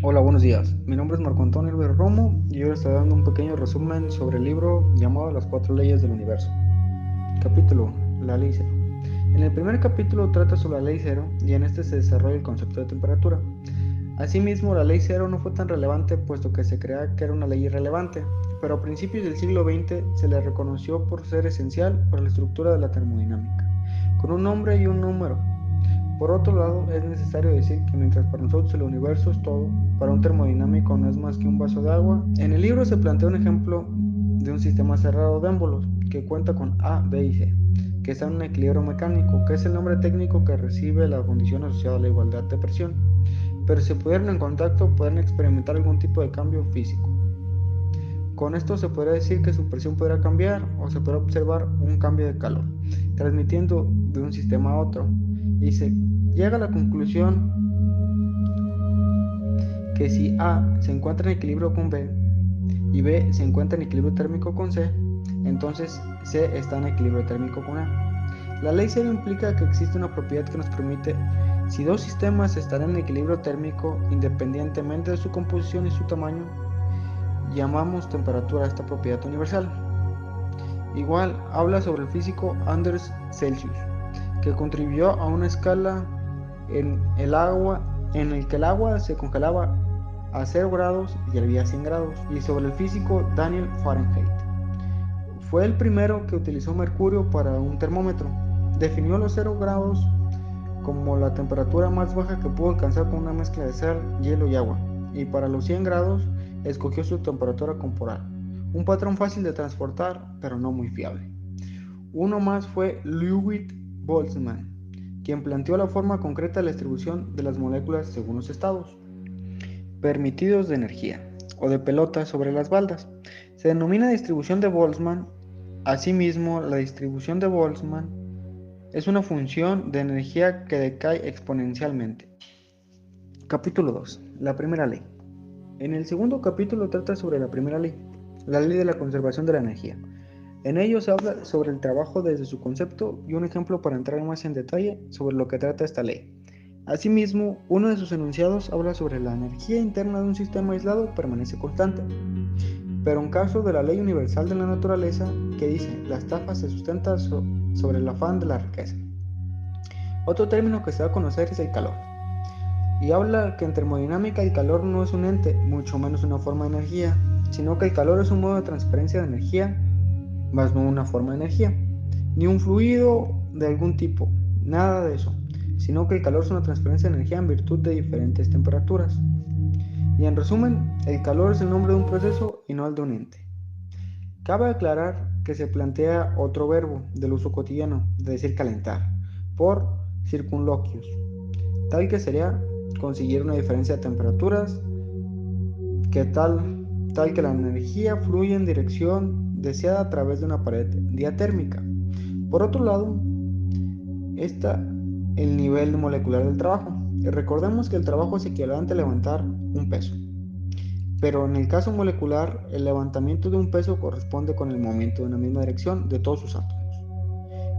Hola, buenos días. Mi nombre es Marco Antonio Álvarez Romo y hoy estaré dando un pequeño resumen sobre el libro llamado Las Cuatro Leyes del Universo. Capítulo: La Ley Cero. En el primer capítulo trata sobre la Ley Cero y en este se desarrolla el concepto de temperatura. Asimismo, la Ley Cero no fue tan relevante puesto que se creía que era una ley irrelevante, pero a principios del siglo XX se le reconoció por ser esencial para la estructura de la termodinámica, con un nombre y un número. Por otro lado, es necesario decir que mientras para nosotros el universo es todo, para un termodinámico no es más que un vaso de agua. En el libro se plantea un ejemplo de un sistema cerrado de émbolos que cuenta con A, B y C, que está en un equilibrio mecánico, que es el nombre técnico que recibe la condición asociada a la igualdad de presión. Pero si pudieran en contacto, pueden experimentar algún tipo de cambio físico. Con esto se podría decir que su presión podrá cambiar o se podrá observar un cambio de calor, transmitiendo de un sistema a otro. Y se llega a la conclusión que si A se encuentra en equilibrio con B y B se encuentra en equilibrio térmico con C, entonces C está en equilibrio térmico con A. La ley cero implica que existe una propiedad que nos permite, si dos sistemas están en equilibrio térmico independientemente de su composición y su tamaño, llamamos temperatura a esta propiedad universal. Igual habla sobre el físico Anders Celsius, que contribuyó a una escala en el que el agua se congelaba a 0 grados y hervía a 100 grados, y sobre el físico Daniel Fahrenheit. Fue el primero que utilizó mercurio para un termómetro. Definió los 0 grados como la temperatura más baja que pudo alcanzar con una mezcla de sal, hielo y agua, y para los 100 grados escogió su temperatura corporal, un patrón fácil de transportar pero no muy fiable. Uno más fue Ludwig Boltzmann, quien planteó la forma concreta de la distribución de las moléculas según los estados permitidos de energía o de pelotas sobre las baldas. Se denomina distribución de Boltzmann. Asimismo, la distribución de Boltzmann es una función de energía que decae exponencialmente. Capítulo 2. La primera ley. En el segundo capítulo trata sobre la primera ley, la ley de la conservación de la energía. En ello se habla sobre el trabajo desde su concepto y un ejemplo para entrar más en detalle sobre lo que trata esta ley. Asimismo, uno de sus enunciados habla sobre la energía interna de un sistema aislado permanece constante, pero en caso de la ley universal de la naturaleza, que dice la estafa se sustenta sobre el afán de la riqueza. Otro término que se da a conocer es el calor, y habla que en termodinámica el calor no es un ente, mucho menos una forma de energía, sino que el calor es un modo de transferencia de energía, más no una forma de energía, ni un fluido de algún tipo, nada de eso, sino que el calor es una transferencia de energía en virtud de diferentes temperaturas. Y en resumen, el calor es el nombre de un proceso y no el de un ente. Cabe aclarar que se plantea otro verbo del uso cotidiano, de decir calentar, por circunloquios, tal que sería conseguir una diferencia de temperaturas que tal que la energía fluye en dirección deseada a través de una pared diatérmica. Por otro lado, está el nivel molecular del trabajo. Recordemos que el trabajo es equivalente a levantar un peso, pero en el caso molecular, el levantamiento de un peso corresponde con el movimiento en la misma dirección de todos sus átomos.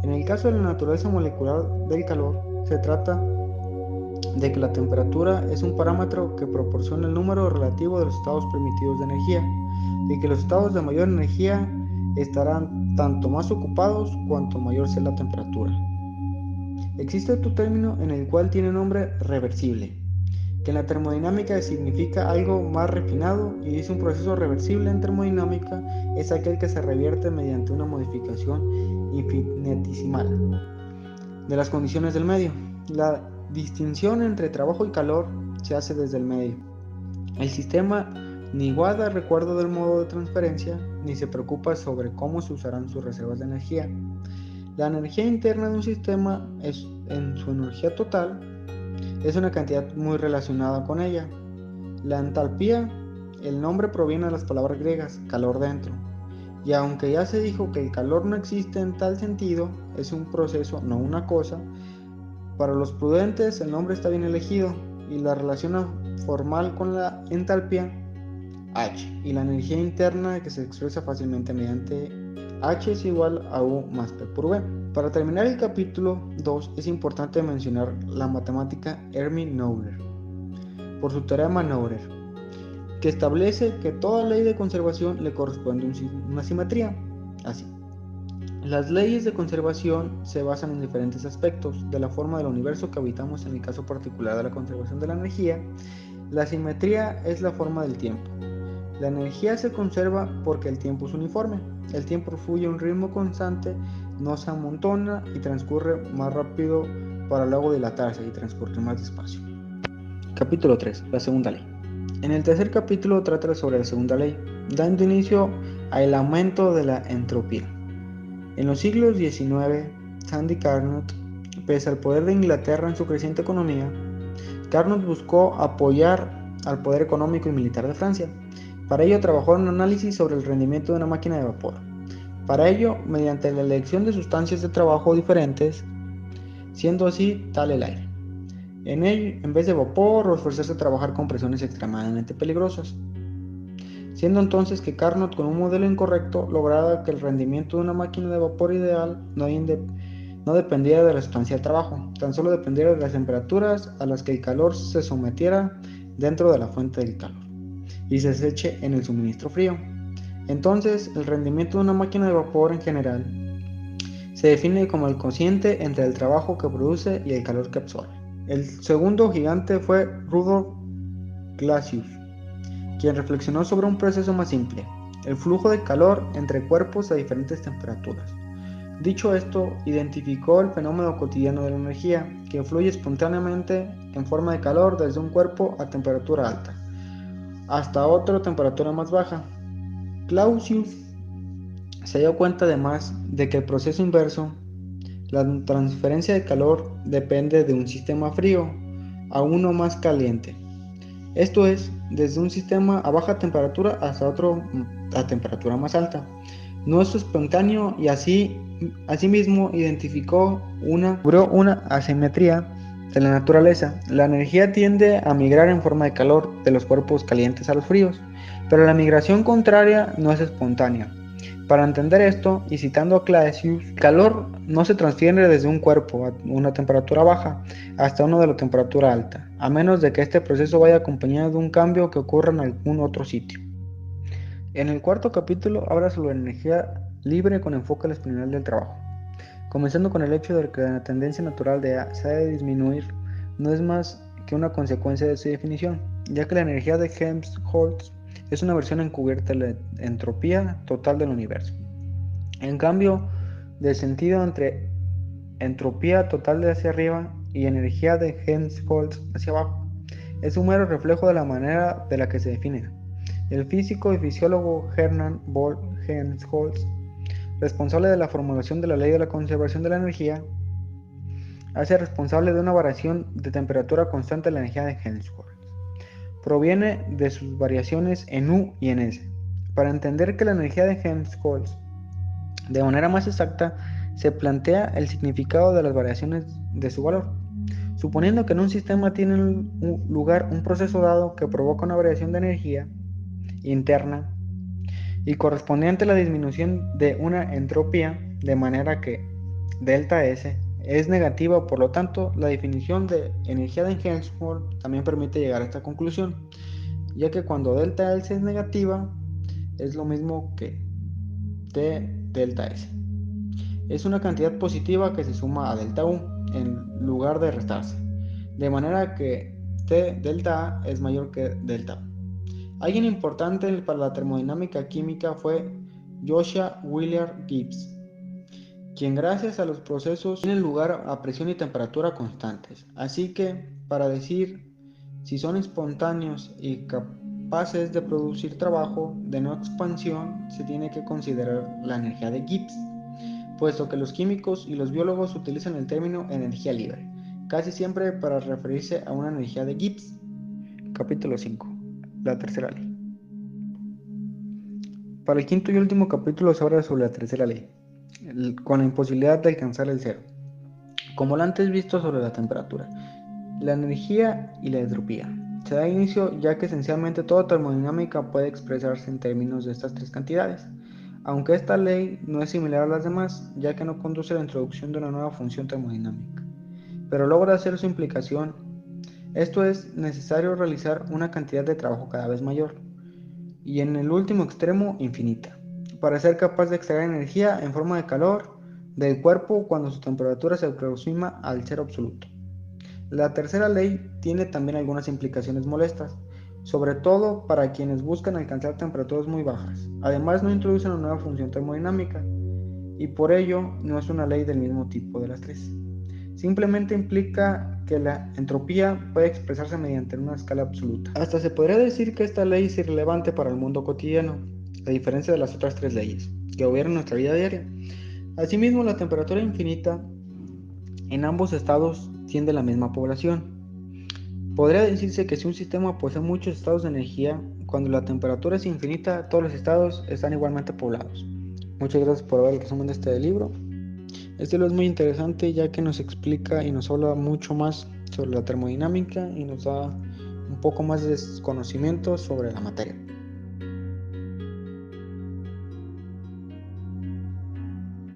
En el caso de la naturaleza molecular del calor, se trata de que la temperatura es un parámetro que proporciona el número relativo de los estados permitidos de energía, y que los estados de mayor energía estarán tanto más ocupados cuanto mayor sea la temperatura. Existe otro término en el cual tiene nombre reversible, que en la termodinámica significa algo más refinado, y dice un proceso reversible en termodinámica es aquel que se revierte mediante una modificación infinitesimal de las condiciones del medio. La distinción entre trabajo y calor se hace desde el medio. El sistema ni guarda recuerdo del modo de transferencia, ni se preocupa sobre cómo se usarán sus reservas de energía. La energía interna de un sistema en su energía total es una cantidad muy relacionada con ella. La entalpía, el nombre proviene de las palabras griegas calor dentro, y aunque ya se dijo que el calor no existe en tal sentido, es un proceso, no una cosa, para los prudentes el nombre está bien elegido, y la relación formal con la entalpía, H, y la energía interna que se expresa fácilmente mediante H es igual a U más P por V. Para terminar el capítulo 2 es importante mencionar la matemática Hermine-Noether, por su teorema Neurer, que establece que toda ley de conservación le corresponde una simetría. Así, las leyes de conservación se basan en diferentes aspectos de la forma del universo que habitamos. En el caso particular de la conservación de la energía, la simetría es la forma del tiempo. La energía se conserva porque el tiempo es uniforme. El tiempo fluye a un ritmo constante, no se amontona y transcurre más rápido para luego dilatarse y transcurrir más despacio. Capítulo 3. La segunda ley. En el tercer capítulo trata sobre la segunda ley, dando inicio al aumento de la entropía. En los siglos XIX, Sandy Carnot, pese al poder de Inglaterra en su creciente economía, Carnot buscó apoyar al poder económico y militar de Francia. Para ello trabajó en un análisis sobre el rendimiento de una máquina de vapor. Para ello, mediante la elección de sustancias de trabajo diferentes, siendo así tal el aire. En vez de vapor, o esforzarse a trabajar con presiones extremadamente peligrosas. Siendo entonces que Carnot, con un modelo incorrecto, lograba que el rendimiento de una máquina de vapor ideal no dependiera de la sustancia de trabajo, tan solo dependiera de las temperaturas a las que el calor se sometiera dentro de la fuente del calor y se deseche en el suministro frío. Entonces, el rendimiento de una máquina de vapor en general se define como el cociente entre el trabajo que produce y el calor que absorbe. El segundo gigante fue Rudolf Clausius, quien reflexionó sobre un proceso más simple, el flujo de calor entre cuerpos a diferentes temperaturas. Dicho esto, identificó el fenómeno cotidiano de la energía, que fluye espontáneamente en forma de calor desde un cuerpo a temperatura alta, hasta otra temperatura más baja. Clausius se dio cuenta además de que el proceso inverso, la transferencia de calor, depende de un sistema frío a uno más caliente. Esto es, desde un sistema a baja temperatura hasta otro a temperatura más alta. No es espontáneo y asimismo identificó una asimetría de la naturaleza. La energía tiende a migrar en forma de calor de los cuerpos calientes a los fríos, pero la migración contraria no es espontánea. Para entender esto, y citando a Clausius, el calor no se transfiere desde un cuerpo a una temperatura baja hasta uno de la temperatura alta, a menos de que este proceso vaya acompañado de un cambio que ocurra en algún otro sitio. En el cuarto capítulo habla sobre la energía libre con enfoque a la espinal del trabajo, comenzando con el hecho de que la tendencia natural se ha de disminuir no es más que una consecuencia de su definición, ya que la energía de Helmholtz es una versión encubierta de la entropía total del universo. En cambio, del sentido entre entropía total de hacia arriba y energía de Helmholtz hacia abajo, es un mero reflejo de la manera de la que se define. El físico y fisiólogo Hermann von Helmholtz, responsable de la formulación de la ley de la conservación de la energía, hace responsable de una variación de temperatura constante de la energía de Helmholtz. Proviene de sus variaciones en U y en S. Para entender que la energía de Helmholtz, de manera más exacta, se plantea el significado de las variaciones de su valor. Suponiendo que en un sistema tiene lugar un proceso dado que provoca una variación de energía interna y correspondiente a la disminución de una entropía, de manera que delta S es negativa. Por lo tanto, la definición de energía de Helmholtz también permite llegar a esta conclusión, ya que cuando delta S es negativa, es lo mismo que T delta S. Es una cantidad positiva que se suma a delta U en lugar de restarse, de manera que T delta A es mayor que delta U. Alguien importante para la termodinámica química fue Joshua Willard Gibbs, quien gracias a los procesos tienen lugar a presión y temperatura constantes. Así que, para decir si son espontáneos y capaces de producir trabajo de no expansión, se tiene que considerar la energía de Gibbs, puesto que los químicos y los biólogos utilizan el término energía libre, casi siempre para referirse a una energía de Gibbs. Capítulo 5. La tercera ley. Para el quinto y último capítulo se habla sobre la tercera ley, con la imposibilidad de alcanzar el cero, como lo antes visto sobre la temperatura, la energía y la entropía. Se da inicio ya que esencialmente toda termodinámica puede expresarse en términos de estas tres cantidades, aunque esta ley no es similar a las demás, ya que no conduce a la introducción de una nueva función termodinámica, pero logra hacer su implicación Esto es necesario realizar una cantidad de trabajo cada vez mayor y en el último extremo infinita, para ser capaz de extraer energía en forma de calor del cuerpo cuando su temperatura se aproxima al cero absoluto. La tercera ley tiene también algunas implicaciones molestas, sobre todo para quienes buscan alcanzar temperaturas muy bajas. Además, no introduce una nueva función termodinámica y por ello no es una ley del mismo tipo de las tres. Simplemente implica que la entropía puede expresarse mediante una escala absoluta. Hasta se podría decir que esta ley es irrelevante para el mundo cotidiano, a diferencia de las otras tres leyes que gobiernan nuestra vida diaria. Asimismo, la temperatura infinita en ambos estados tiende a la misma población. Podría decirse que si un sistema posee muchos estados de energía, cuando la temperatura es infinita, todos los estados están igualmente poblados. Muchas gracias por ver el resumen de este libro. Este libro es muy interesante ya que nos explica y nos habla mucho más sobre la termodinámica y nos da un poco más de conocimiento sobre la materia.